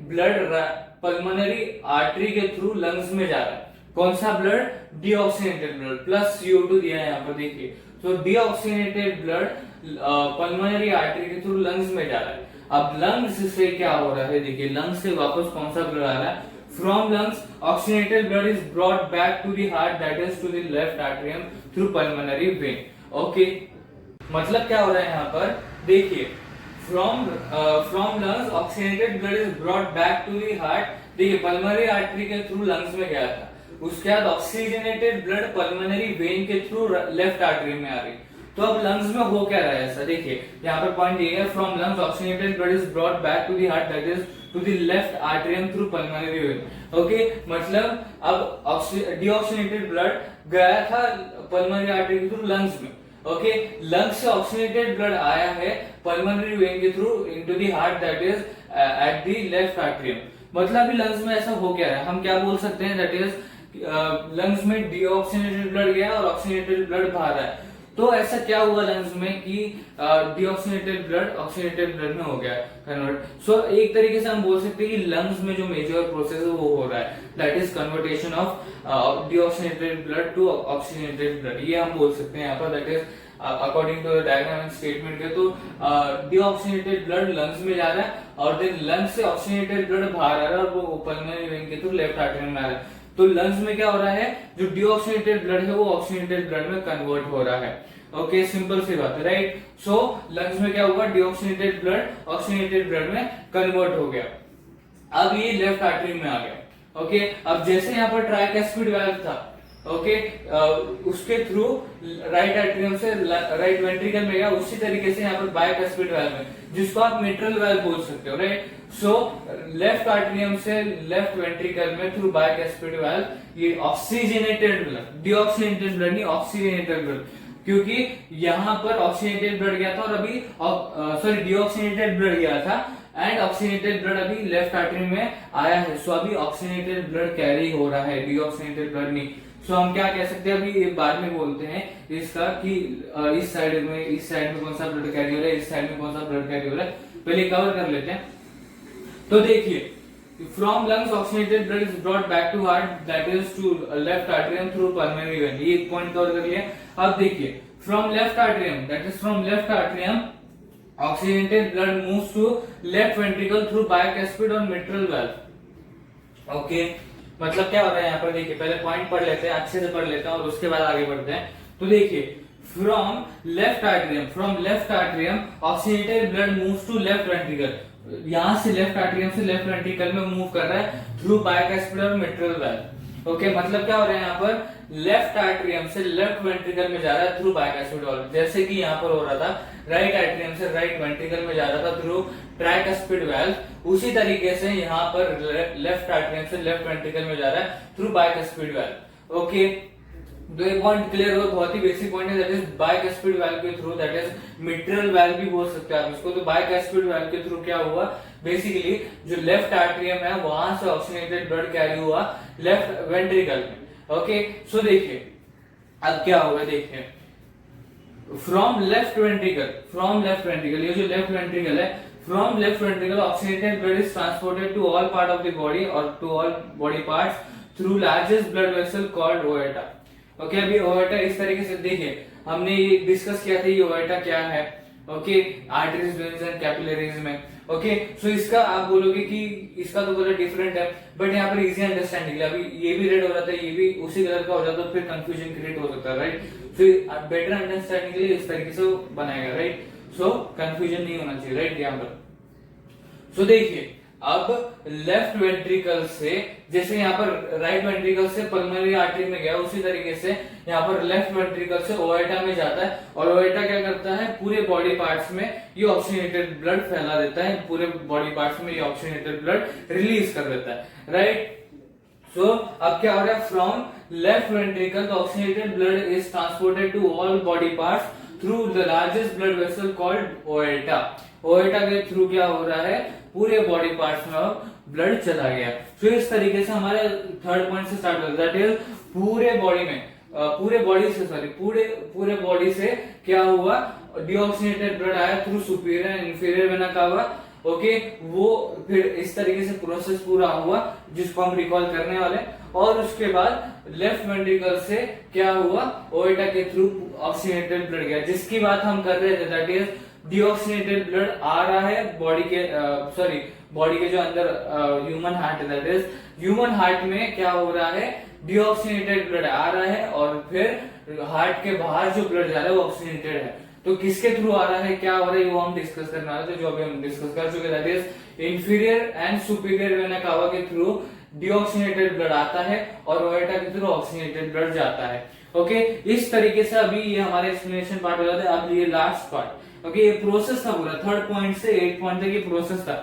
Blood pulmonary artery के through lungs में जा रहा है। कौन सा blood? Deoxygenated blood plus CO2 दिया है यहाँ पर देखिए। तो डीऑक्सीनेटेड ब्लड पल्मोनरी आर्टरी के थ्रू लंग्स में जा रहा है। अब लंग्स से क्या हो रहा है देखिए, लंग्स से वापस कौन सा ब्लड आ रहा है? From lungs oxygenated blood is brought back to the heart that is to the left atrium through pulmonary vein. Okay, मतलब क्या हो रहा है यहाँ पर देखिए, from lungs oxygenated blood is brought back to the heart. देखिए पल्मोनरी आर्टरी के थ्रू लंग्स में गया था, उसके बाद ऑक्सीजनेटेड ब्लड पल्मोनरी वेन के थ्रू लेफ्ट आर्टरी में आ रही। तो अब लंग्स में हो क्या रहा है ऐसा देखिए, यहाँ पर पॉइंट ये है, from lungs oxygenated blood is brought back to the heart that is to the left atrium through pulmonary vein. Okay, मतलब अब डीऑक्सीनेटेड ब्लड गया था पल्मोनरी आर्टरी के थ्रू लंग्स में। ओके, लंग्स से ऑक्सीजनेटेड ब्लड आया है पल्मोनरी वेन के through into the heart that is at the left atrium. मतलब अभी लंग्स में ऐसा हो क्या रहा है, हम क्या बोल सकते हैं, दैट इज लंग्स में डीऑक्सीनेटेड ब्लड गया और ऑक्सीजनेटेड ब्लड बाहर आया। तो ऐसा क्या हुआ लंग्स में कि डीऑक्सीनेटेड ब्लड ऑक्सीजनेटेड ब्लड में हो गया कन्वर्ट। सो एक तरीके से हम बोल सकते हैं कि लंग्स में जो मेजर प्रोसेस है वो हो रहा है, that is conversion of deoxygenated blood to oxygenated blood, ये हम बोल सकते हैं यहाँ पर। That is according to diagram and statement के, तो डीऑक्सीनेटेड ब्लड लंग्स में जा रहा है और देन लंग्स से ऑक्सीजनेटेड ब्लड बाहर आ रहा है और वो पल्मोनरी वेन के थ्रू लेफ्ट आर्टरी में आ रहा है। तो लंग्स में क्या हो रहा है, जो डीऑक्सीनेटेड ब्लड है वो ऑक्सीजनेटेड ब्लड में कन्वर्ट हो रहा है। ओके, सिंपल सी बात है, राइट। सो लंग्स में क्या हुआ, डीऑक्सीनेटेड ब्लड ऑक्सीजनेटेड ब्लड में कन्वर्ट हो गया। अब ये लेफ्ट आर्टरी में आ गया। ओके, अब जैसे यहाँ पर ट्राइकैस्पिड वाल्व था, ओके, उसके थ्रू राइट आर्टरियम से राइट वेंट्रिकल में गया, उसी तरीके से यहाँ पर बाइकैस्पिड वाल्व है, जिसको आप मिट्रल वाल्व बोल सकते हो, राइट। सो लेफ्ट आर्टरियम से लेफ्ट वेंट्रिकल में थ्रू बाइकैस्पिड वाल्व ये ऑक्सीजनेटेड ब्लड, डीऑक्सीनेटेड ब्लड नहीं ऑक्सीजनेटेड ब्लड, क्योंकि यहाँ पर ऑक्सीजनेटेड ब्लड गया था और अभी सॉरी डीऑक्सीनेटेड ब्लड गया था एंड ऑक्सीजनेटेड ब्लड अभी लेफ्ट आर्टरी में आया है। सो अभी ऑक्सीजनेटेड ब्लड कैरी हो रहा है, डीऑक्सीनेटेड ब्लड नहीं। सो हम क्या कह सकते हैं, अभी बाद में बोलते हैं इसका कि इस साइड में कौन सा ब्लड कैरी हो रहा है, इस साइड में कौन सा ब्लड कैरी हो रहा है, पहले कवर कर लेते हैं। तो देखिए, from lungs oxygenated blood is brought back to heart that is to left atrium through pulmonary vein, ये एक पॉइंट कवर कर लिया। अब देखिए, from left atrium that is from left atrium oxygenated blood moves to left ventricle through bicuspid और mitral valve. Okay, मतलब क्या हो रहा है यहाँ पर देखिए, पहले पॉइंट पढ़ लेते हैं, अच्छे से पढ़ लेते हैं और उसके बाद आगे बढ़ते हैं। तो देखिए, from left atrium oxygenated blood moves to left ventricle, यहां से लेफ्ट आर्टरियम से लेफ्ट वेंट्रिकल में मूव कर रहा है थ्रू बाइकैस्पिड और मिट्रल वाल्व। ओके, मतलब क्या हो रहा है यहाँ पर, लेफ्ट आर्टरियम से लेफ्ट वेंट्रिकल में जा रहा है थ्रू बाइकैस्पिड वाल्व, जैसे कि यहाँ पर हो रहा था राइट आर्टरियम से राइट वेंट्रिकल में जा रहा था थ्रू ट्राइकैस्पिड वाल्व, उसी तरीके से यहाँ पर लेफ्ट आर्टरियम से लेफ्ट वेंट्रिकल में जा रहा है थ्रू बाइकैस्पिड वाल्व। ओके, तो ये पॉइंट क्लियर हो, बहुत ही बेसिक पॉइंट है, दैट इज बाइकैस्पिड वाल्व के through, that is mitral valve भी बोल सकते हैं आप इसको। तो बाइकैस्पिड वाल्व के थ्रू क्या हुआ, बेसिकली जो लेफ्ट आर्टरियम है वहां से ऑक्सीजनेटेड ब्लड कैरी हुआ लेफ्ट वेंट्रिकल में। ओके, सो देखिए अब क्या होगा, देखिए फ्रॉम लेफ्ट वेंट्रिकल, ये जो लेफ्ट वेंट्रिकल है, from left ventricle oxygenated blood is transported to all part of the body और to all body parts through largest blood vessel called aorta. Okay, अभी ओएटा इस तरीके से देखिए, हमने ये डिस्कस किया था ये ओएटा क्या है। Okay, arteries, veins and capillaries में। ओके, सो इसका आप बोलोगे कि इसका तो कलर डिफरेंट है, बट यहाँ पर इजी अंडरस्टैंडिंग है, अभी ये भी रेड हो रहा था, ये भी उसी कलर का हो जाता, तो फिर कंफ्यूजन क्रिएट हो सकता है, राइट। फिर बेटर अंडरस्टैंडिंग के लिए इस तरीके से बनाएगा, राइट। सो कंफ्यूजन नहीं होना चाहिए, राइट, यहाँ पर। सो देखिए, अब लेफ्ट वेंट्रिकल से, जैसे यहाँ पर राइट वेंट्रिकल से पल्मोनरी आर्टरी में गया, उसी तरीके से यहाँ पर लेफ्ट वेंट्रिकल से ओएटा में जाता है, और ओएटा क्या करता है, पूरे बॉडी पार्ट्स में ये ऑक्सीजनेटेड ब्लड फैला देता है, पूरे बॉडी पार्ट्स में ये ऑक्सीजनेटेड ब्लड रिलीज कर देता है, राइट। सो अब क्या हो रहा है, from left ventricle the oxygenated blood is transported to all body parts through the largest blood vessel called aorta. Aorta के थ्रू क्या हो रहा है, पूरे बॉडी पार्ट्स में ब्लड चला गया। तो इस तरीके से हमारे थर्ड पॉइंट से स्टार्ट होता है, दैट इज पूरे बॉडी में, पूरे बॉडी से क्या हुआ, डीऑक्सीनेटेड ब्लड आया through superior and inferior vena cava okay, वो फिर इस तरीके से प्रोसेस पूरा हुआ जिसको हम रिकॉल करने वाले। और उसके बाद लेफ्ट वेंट्रिकल से क्या हुआ, ओएटा के थ्रू ऑक्सीजनेटेड ब्लड गया, जिसकी बात हम कर रहे थे, दैट इज डीऑक्सीजनेटेड ब्लड आ रहा है बॉडी के जो अंदर ह्यूमन हार्ट है, दैट इज ह्यूमन हार्ट में क्या हो रहा है, डीऑक्सीजनेटेड ब्लड आ रहा है और फिर हार्ट के बाहर जो ब्लड जा रहा है वो ऑक्सीजनेटेड है। तो किसके थ्रू आ रहा है, क्या हो रहा है, वो हम डिस्कस करने वाले थे, जो अभी हम डिस्कस कर चुके, that is inferior and superior vena cava के थ्रू डीऑक्सीजनेटेड ब्लड आता है और ओएटा के थ्रू ऑक्सीजनेटेड ब्लड जाता है। ओके, इस तरीके से अभी ये हमारे एक्सप्लेनेशन पार्ट हो जाता है। अब ये लास्ट पार्ट, ओके, ये प्रोसेस था पूरा, 3rd पॉइंट से 8th पॉइंट तक ये प्रोसेस था।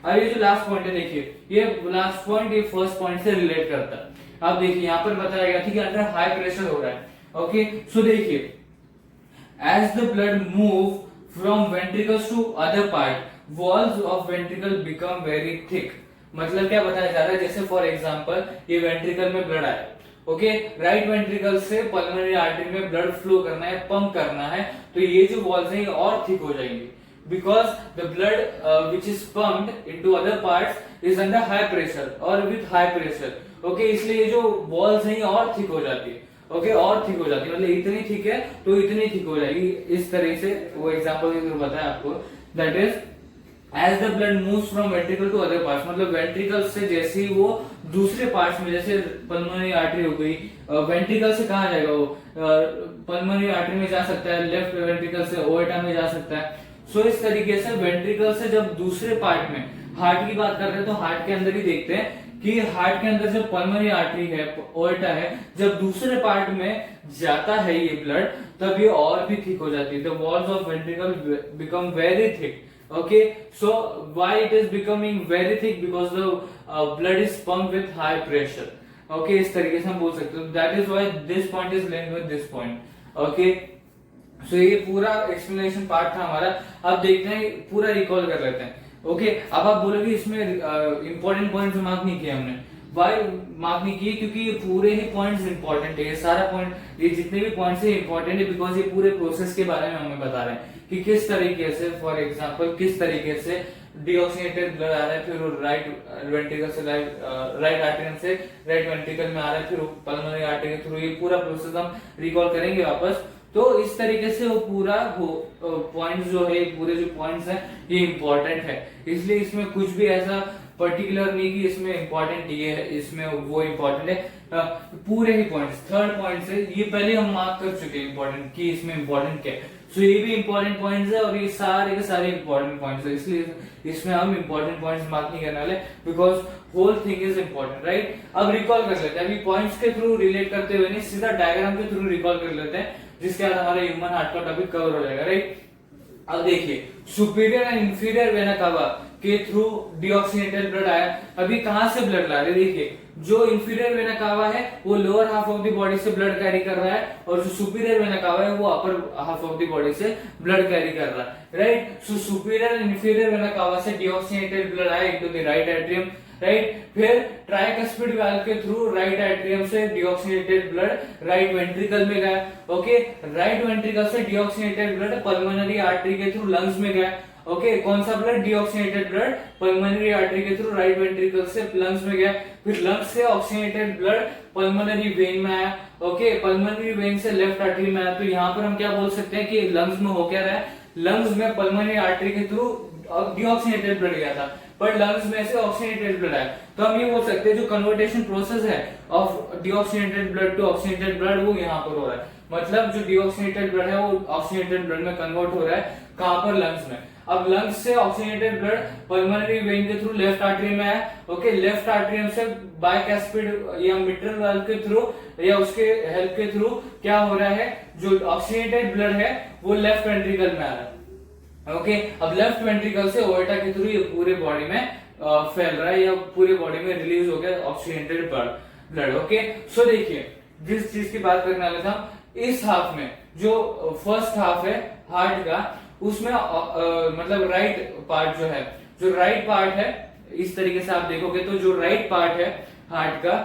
अब ये जो लास्ट पॉइंट है, देखिए ये लास्ट पॉइंट ये फर्स्ट पॉइंट से रिलेट करता है। अब देखिए यहाँ पर बताया गया था कि अंदर हाई प्रेशर हो रहा है। ओके, सो देखिए as the blood move from ventricles to other part, walls of ventricle become very thick। मतलब क्या बताया जा रहा है, जैसे फॉर एग्जांपल ये वेंट्रिकल में ब्लड आया, ओके, राइट वेंट्रिकल से पल्मोनरी आर्टरी में ब्लड फ्लो करना है, पंप करना है, तो ये जो वॉल्स हैं ये और थिक हो जाएंगी, because the blood which is pumped into other parts is under high pressure और विथ हाई प्रेशर। ओके, इसलिए ये जो वॉल्स हैं ये और थिक हो जाती है। ओके, और थिक हो जाती है, मतलब इतनी थिक है तो इतनी थिक हो जाएगी, इस तरह से वो एग्जांपल के थ्रू बताया आपको, that is as the blood moves from ventricle to other parts, मतलब वेंट्रिकल से जैसे ही वो दूसरे पार्ट्स में, जैसे पल्मोनरी आर्टरी हो गई, वेंट्रिकल से कहाँ जाएगा वो, पल्मोनरी आर्टरी में जा सकता है, लेफ्ट वेंट्रिकल से ओएटा में जा सकता है। सो इस तरीके से वेंट्रिकल से जब दूसरे पार्ट में, हार्ट की बात कर रहे हैं तो हार्ट के अंदर ही देखते हैं कि हार्ट के अंदर जब पल्मोनरी आर्टरी है, ओएटा है, जब दूसरे पार्ट में जाता है ये ब्लड, तब ये और भी थिक हो जाती है। The walls of ventricle become very thick. Okay, so why it is becoming very thick? Because the blood is pumped with high pressure. Okay, इस तरीके से हम बोल सकते हैं। That is why this point is linked with this point. Okay, so ये पूरा explanation part था हमारा। अब देखते हैं, पूरा रिकॉल कर लेते हैं। ओके, अब आप बोलोगे इसमें इंपॉर्टेंट पॉइंट्स मार्क नहीं किए हमने। वाई मार्क नहीं किए? क्योंकि ये पूरे ही पॉइंट्स इंपॉर्टेंट है, ये सारा पॉइंट, ये जितने भी पॉइंट्स है इंपॉर्टेंट है, बिकॉज ये पूरे प्रोसेस के बारे में हमें बता रहे हैं कि किस तरीके से, फॉर एग्जांपल किस तरीके से डीऑक्सीनेटेड ब्लड आ रहा है, फिर वो राइट वेंट्रिकल से राइट आर्टरी से राइट वेंट्रिकल में आ रहा है, फिर पल्मोनरी आर्टरी के थ्रू, ये पूरा प्रोसेस हम रिकॉल करेंगे वापस। तो इस तरीके से वो पूरा पॉइंट्स जो है, पूरे जो पॉइंट्स हैं ये इंपॉर्टेंट है, इसलिए इसमें कुछ भी ऐसा पर्टिकुलर नहीं कि इसमें इंपॉर्टेंट ये है, इसमें वो इंपॉर्टेंट है, पूरे ही पॉइंट्स, 3rd पॉइंट से ये पहले हम मार्क कर चुके हैं इंपॉर्टेंट कि इसमें इंपॉर्टेंट क्या है। सो ये भी इंपॉर्टेंट पॉइंट्स है और ये सारे के सारे इंपॉर्टेंट पॉइंट्स है, इसलिए इसमें हम इंपॉर्टेंट पॉइंट्स मार्क नहीं करने वाले, because whole thing is important, right. अब रिकॉल कर लेते हैं, अभी पॉइंट्स के थ्रू रिलेट करते हुए नहीं, सीधा डायग्राम के थ्रू रिकॉल कर लेते हैं, जिसके बाद हमारा ह्यूमन हार्ट का टॉपिक कवर हो जाएगा, राइट। अब देखिए, superior and inferior vena cava के थ्रू डीऑक्सीनेटेड ब्लड आया। अभी कहां से ब्लड ला रहे, देखिए जो इंफीरियर वेना कावा है वो lower half of the body से ब्लड कैरी कर रहा है, और जो सुपीरियर वेना कावा है वो upper half of the body से ब्लड कैरी कर रहा है, right. So superior and inferior vena cava से डीऑक्सीनेटेड ब्लड आया into the right atrium, right. फिर ट्राइकस्पिड वाल्व के थ्रू राइट एट्रियम से डीऑक्सीनेटेड ब्लड राइट वेंट्रिकल में गया, ओके। राइट वेंट्रिकल से डीऑक्सीनेटेड ब्लड पल्मोनरी आर्टरी के थ्रू लंग्स में गया, ओके। कौन सा blood? Deoxygenated blood pulmonary artery के थ्रू राइट वेंट्रिकल से लंग्स में गया, फिर लंग्स से ऑक्सीनेटेड ब्लड पल्मोनरी वेन में आया, ओके। पल्मोनरी वेन से लेफ्ट आर्टरी में आया। तो यहाँ पर हम क्या बोल सकते हैं कि लंग्स में हो क्या रहा है, लंग्स में पल्मोनरी आर्टरी के थ्रू डीऑक्सीनेटेड ब्लड गया था, पर लंग्स में से ऑक्सीनेटेड ब्लड आया। तो हम ये बोल सकते हैं जो कन्वर्टेशन प्रोसेस है of deoxygenated blood to oxygenated blood वो यहाँ पर हो रहा है, मतलब जो डीऑक्सीनेटेड ब्लड है वो ऑक्सीनेटेड ब्लड में कन्वर्ट हो रहा है, कहां पर? लंग्स में। अब लंग्स से ऑक्सीनेटेड ब्लड पल्मोनरी वेन के थ्रू लेफ्ट आर्टरी में आया, ओके। लेफ्ट आर्टरी से बायकैस्पिड या मिट्रल वाल्व के थ्रू या उसके हेल्प के थ्रू क्या हो रहा है, जो ऑक्सीनेटेड ब्लड है वो लेफ्ट वेंट्रिकल में आ रहा है, ओके। अब लेफ्ट वेंट्रिकल से ओएटा के थ्रू ये पूरे बॉडी में फैल रहा है या पूरे बॉडी में रिलीज हो गया ऑक्सीनेटेड ब्लड, ओके। सो देखिए, जिस चीज की बात करने वाले था, इस हाफ में जो फर्स्ट हाफ है हार्ट का, उसमें मतलब राइट पार्ट जो है, जो राइट पार्ट है, इस तरीके से आप देखोगे तो जो राइट पार्ट है हार्ट का,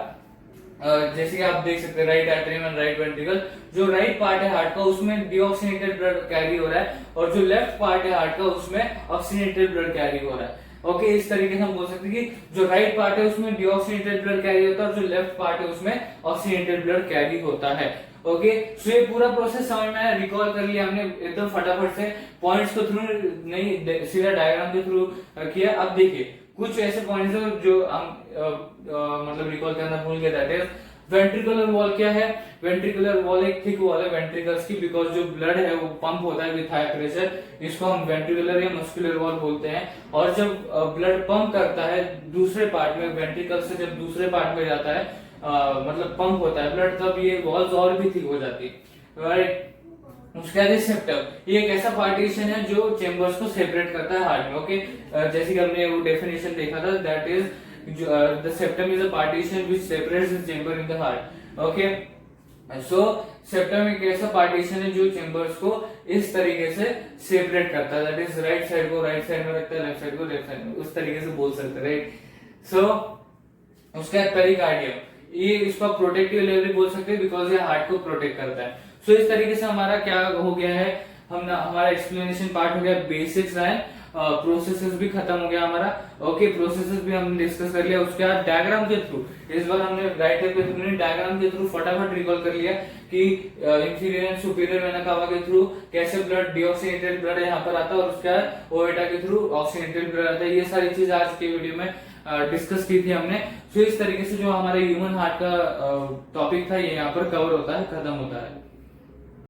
जैसे कि आप देख सकते हैं right artery and right ventricle, जो राइट पार्ट है हार्ट का उसमें डीऑक्सीनेटेड ब्लड कैरी हो रहा है, और जो लेफ्ट पार्ट है हार्ट का उसमें ऑक्सीनेटेड ब्लड कैरी हो रहा है, ओके, इस तरीके से हम बोल सकते हैं कि जो राइट पार्ट है उसमें डीऑक्सीनेटेड ब्लड कैरी होता है और जो लेफ्ट पार्ट है उसमें ऑक्सीनेटेड ब्लड कैरी होता है। ओके, सो ये पूरा प्रोसेस समझ में आया, रिकॉल कर लिया हमने एकदम फटाफट से, पॉइंट्स को थ्रू नहीं सीधा डायग्राम के थ्रू किया। अब देखिए कुछ ऐसे पॉइंट्स हैं जो हम मतलब रिकॉल करना भूल गए, दैट इज वेंट्रिकुलर वॉल। क्या है वेंट्रिकुलर वॉल? एक थिक वॉल है वेंट्रिकल्स की, बिकॉज जो ब्लड है वो पंप होता है विथ हाई प्रेशर, इसको हम वेंट्रिकुलर या मस्कुलर वॉल बोलते हैं। और जब ब्लड पंप करता है दूसरे पार्ट में, वेंट्रिकल से जब दूसरे पार्ट में जाता है मतलब पंप होता है ब्लड, तब ये वॉल्स और भी थिक हो जाती है, राइट। उसके बाद सेप्टम, ये एक ऐसा पार्टीशन है जो चेंबर्स को सेपरेट करता है हार्ट में। ओके, जैसे कि हमने वो डेफिनेशन देखा था, that is the septum is a partition which separates the chamber in the heart. Okay, so septum एक ऐसा पार्टीशन है जो चेंबर्स को इस तरीके से सेपरेट करता है, दैट इज राइट साइड को राइट साइड में रखता है, लेफ्ट साइड को लेफ्ट साइड में, उस तरीके से बोल सकते हैं, राइट। सो उसका पेरिकार्डियम, ये इसका प्रोटेक्टिव लेवल भी बोल सकते हैं बिकॉज ये हार्ट को प्रोटेक्ट करता है। सो इस तरीके से हमारा क्या हो गया है, हमारा एक्सप्लेनेशन पार्ट हो गया, बेसिक्स एंड प्रोसेसेस भी खत्म हो गया हमारा। ओके, प्रोसेसेस भी हमने डिस्कस कर लिया। उसके बाद डायग्राम के थ्रू, इस बार हमने राइट के थ्रू डायग्राम के थ्रू फटाफट रिकॉल कर लिया कि inferior and superior vena cava के थ्रू कैसे ब्लड डीऑक्सीनेटेड ब्लड यहाँ पर आता है और उसके बाद ओएटा के थ्रू ऑक्सीनेटेड ब्लड आता है। ये सारी चीज आज के वीडियो में डिस्कस की थी हमने। सो इस तरीके से जो हमारे ह्यूमन हार्ट का टॉपिक था ये यहाँ पर कवर होता है, खत्म होता है।